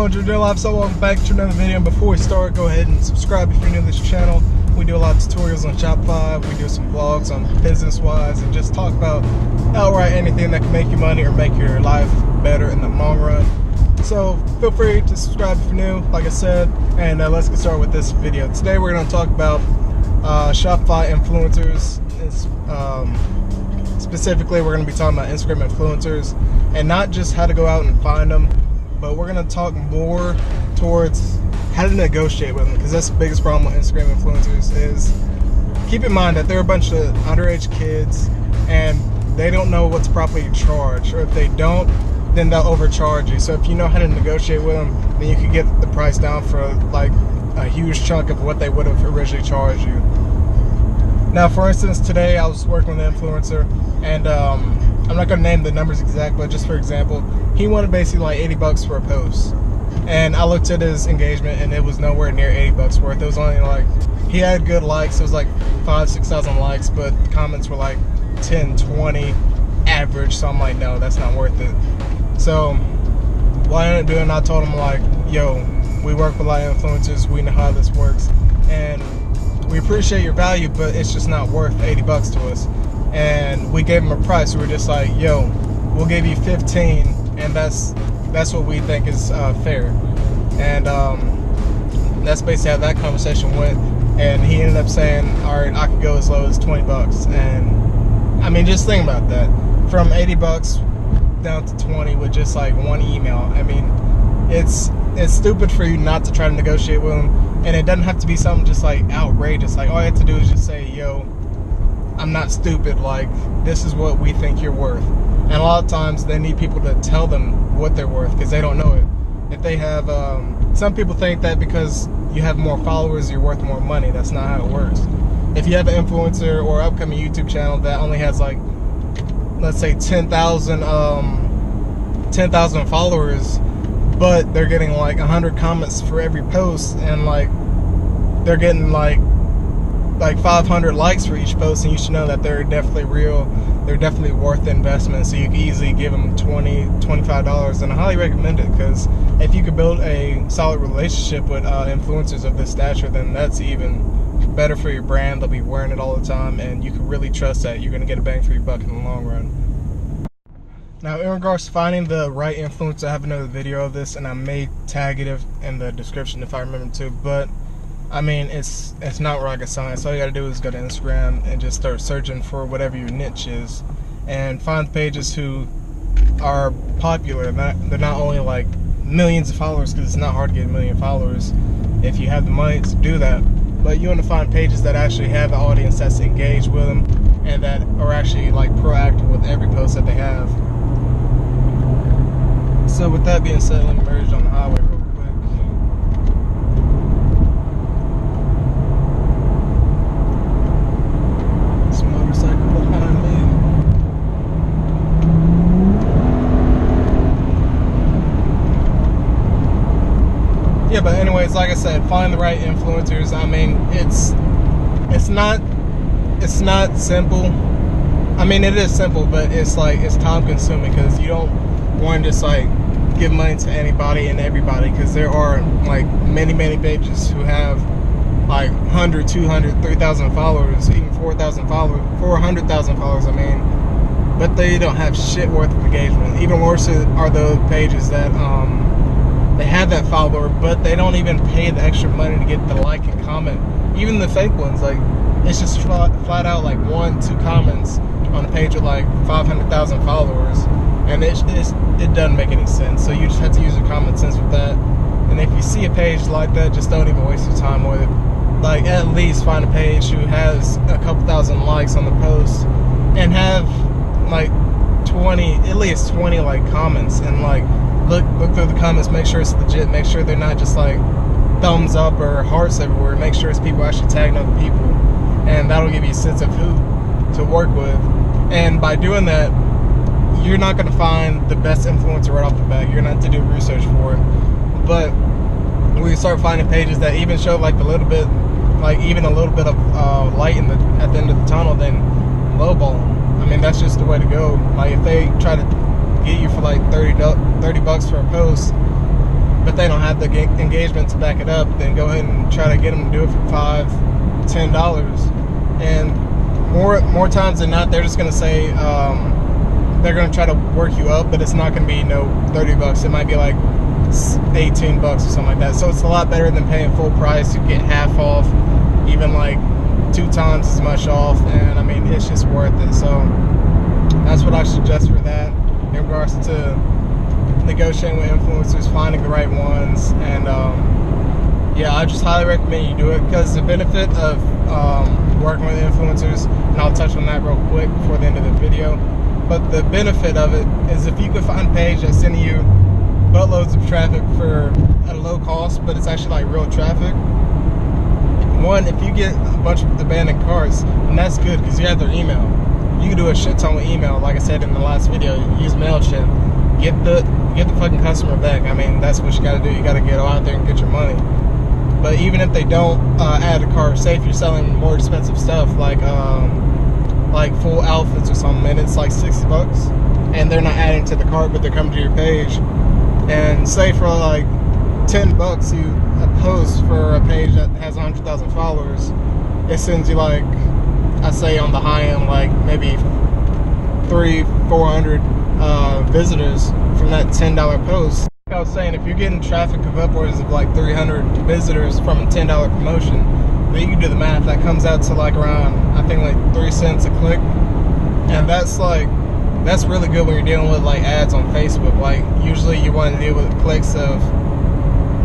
going to do live, so welcome back to another video. And before we start, go ahead and subscribe if you're new to this channel. We do a lot of tutorials on Shopify, we do some vlogs on business-wise, and just talk about outright anything that can make you money or make your life better in the long run. So feel free to subscribe if you're new, like I said, and let's get started with this video. Today we're going to talk about Shopify influencers. Specifically, we're going to be talking about Instagram influencers, and not just how to go out and find them, but we're going to talk more towards how to negotiate with them, because that's the biggest problem with Instagram influencers. Is keep in mind that they're a bunch of underage kids and they don't know what's properly charged, or if they don't, then they'll overcharge you. So if you know how to negotiate with them, then you can get the price down for like a huge chunk of what they would have originally charged you. Now, for instance, today I was working with an influencer, and I'm not going to name the numbers exact, but just for example, he wanted basically like $80 for a post. And I looked at his engagement, and it was nowhere near $80 worth. It was only like, he had good likes. It was like 5,000-6,000 likes, but the comments were like 10, 20 average. So I'm like, no, that's not worth it. So what I ended up doing, I told him like, yo, we work with a lot of influencers. We know how this works, and we appreciate your value, but it's just not worth $80 to us. And we gave him a price. We were just like, yo, we'll give you 15, and that's what we think is fair. And that's basically how that conversation went. And he ended up saying, all right, I could go as low as $20. And I mean, just think about that, from $80 down to 20 with just like one email. I mean, it's stupid for you not to try to negotiate with them. And it doesn't have to be something just like outrageous. Like, all you have to do is just say, yo, I'm not stupid, like, this is what we think you're worth. And a lot of times they need people to tell them what they're worth, because they don't know it. If they have, some people think that because you have more followers, you're worth more money. That's not how it works. If you have an influencer or upcoming YouTube channel that only has like, let's say 10,000 followers, but they're getting like 100 comments for every post, and like they're getting like 500 likes for each post, and you should know that they're definitely real. They're definitely worth the investment. So you can easily give them $20, $25, and I highly recommend it, because if you could build a solid relationship with influencers of this stature, then that's even better for your brand. They'll be wearing it all the time, and you can really trust that you're going to get a bang for your buck in the long run. Now, in regards to finding the right influencer, I have another video of this, and I may tag it in the description if I remember to, but I mean, it's not rocket science. All you gotta do is go to Instagram and just start searching for whatever your niche is, and find pages who are popular. They're not only like millions of followers, because it's not hard to get a million followers if you have the money to do that, but you want to find pages that actually have an audience that's engaged with them, and that are actually like proactive with every post that they have. So with that being said, let me merge on the highway real quick. This motorcycle behind me. Yeah, but anyways, like I said, find the right influencers. I mean, it's not simple. I mean, it is simple, but it's time consuming, because you don't want to just like give money to anybody and everybody, because there are like many pages who have like 100, 200, 3,000 followers, even 4,000 followers, 400,000 followers, I mean, but they don't have shit worth of engagement. Even worse are the pages that they have that follower, but they don't even pay the extra money to get the like and comment. Even the fake ones, like, it's just flat out like 1-2 comments on a page with like 500,000 followers, and it doesn't make any sense. So you just have to use your common sense with that. And if you see a page like that, just don't even waste your time with it. Like, at least find a page who has a couple thousand likes on the post, and have like at least 20 like comments, and like look through the comments, make sure it's legit, make sure they're not just like thumbs up or hearts everywhere, make sure it's people actually tagging other people, and that'll give you a sense of who to work with. And by doing that, you're not going to find the best influencer right off the bat. You're going to have to do research for it. But when you start finding pages that even show like a little bit, like even a little bit of light at the end of the tunnel, then lowball them. I mean, that's just the way to go. Like, if they try to get you for like $30 for a post, but they don't have the engagement to back it up, then go ahead and try to get them to do it for $5-10. And more times than not, they're just going to say they're going to try to work you up, but it's not going to be no $30. It might be like $18 or something like that. So it's a lot better than paying full price. You get half off, even like 2 times as much off, and I mean, it's just worth it. So that's what I suggest for that in regards to negotiating with influencers, finding the right ones. And yeah, I just highly recommend you do it, because the benefit of working with influencers, and I'll touch on that real quick before the end of the video, but the benefit of it is if you can find a page that's sending you buttloads of traffic at a low cost, but it's actually like real traffic. One, if you get a bunch of abandoned carts, and that's good because you have their email. You can do a shit ton with email, like I said in the last video. Use MailChimp, get the fucking customer back. I mean, that's what you got to do. You got to get out there and get your money. But even if they don't add a cart, say if you're selling more expensive stuff like full outfits or something, and it's like $60, and they're not adding to the cart, but they're coming to your page, and say for like $10 you post for a page that has 100,000 followers, it sends you like, I say on the high end, like maybe 300-400 visitors from that $10 post. Like I was saying, if you're getting traffic of upwards of like 300 visitors from a $10 promotion, then you can do the math. That comes out to like around, I think like 3 cents a click, and that's really good when you're dealing with like ads on Facebook. Like usually you want to deal with clicks of,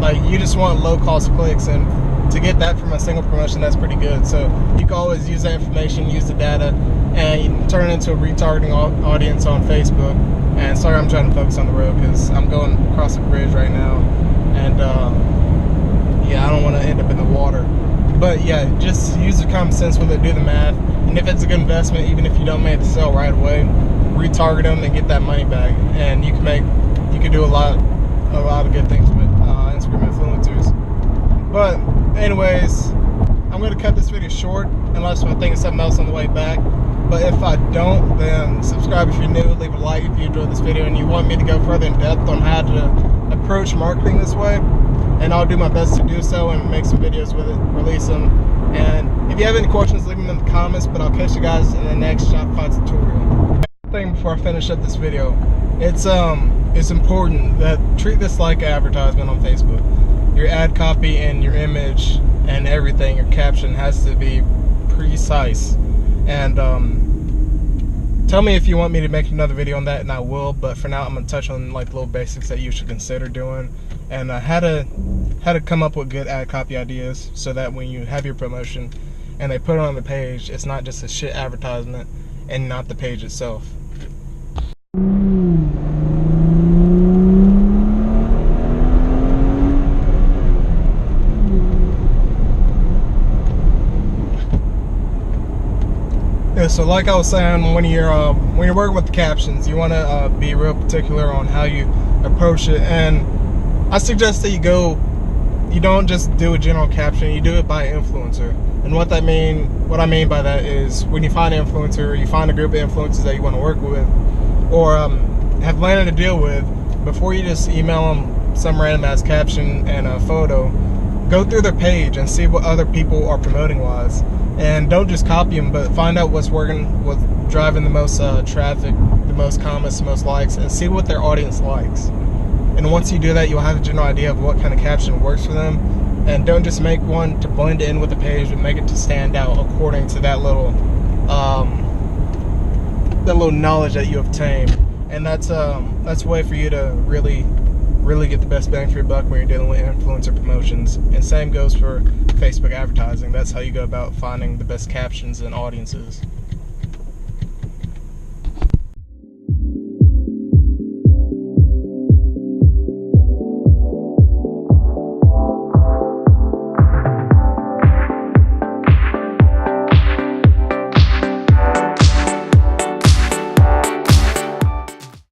like, you just want low cost clicks, and to get that from a single promotion, that's pretty good. So you can always use that information, use the data, and you can turn it into a retargeting audience on Facebook. And sorry, I'm trying to focus on the road because I'm going across the bridge right now, and yeah, I don't want to end up in the water. But yeah, just use the common sense with it, do the math, and if it's a good investment, even if you don't make the sale right away, retarget them and get that money back, and you can do a lot of good things with Instagram influencers. But anyways, I'm going to cut this video short unless I think of something else on the way back. But if I don't, then subscribe if you're new, leave a like if you enjoyed this video and you want me to go further in depth on how to approach marketing this way, and I'll do my best to do so and make some videos with it, release them. And if you have any questions, leave them in the comments, but I'll catch you guys in the next Shopify tutorial. Thing before I finish up this video, it's important that treat this like advertisement on Facebook. Your ad copy and your image and everything, your caption has to be precise. And tell me if you want me to make another video on that, and I will. But for now, I'm gonna touch on like little basics that you should consider doing, and how to come up with good ad copy ideas, so that when you have your promotion and they put it on the page, it's not just a shit advertisement and not the page itself. Yeah, so like I was saying, when you're working with the captions, you want to be real particular on how you approach it, and I suggest that you don't just do a general caption, you do it by influencer. And what I mean by that is, when you find an influencer, you find a group of influencers that you want to work with, or have landed a deal with, before you just email them some random ass caption and a photo, go through their page and see what other people are promoting wise. And don't just copy them, but find out what's working, what's driving the most traffic, the most comments, the most likes, and see what their audience likes. And once you do that, you'll have a general idea of what kind of caption works for them. And don't just make one to blend in with the page, but make it to stand out according to that little knowledge that you obtain. And that's a way for you to really get the best bang for your buck when you're dealing with influencer promotions. And same goes for Facebook advertising. That's how you go about finding the best captions and audiences.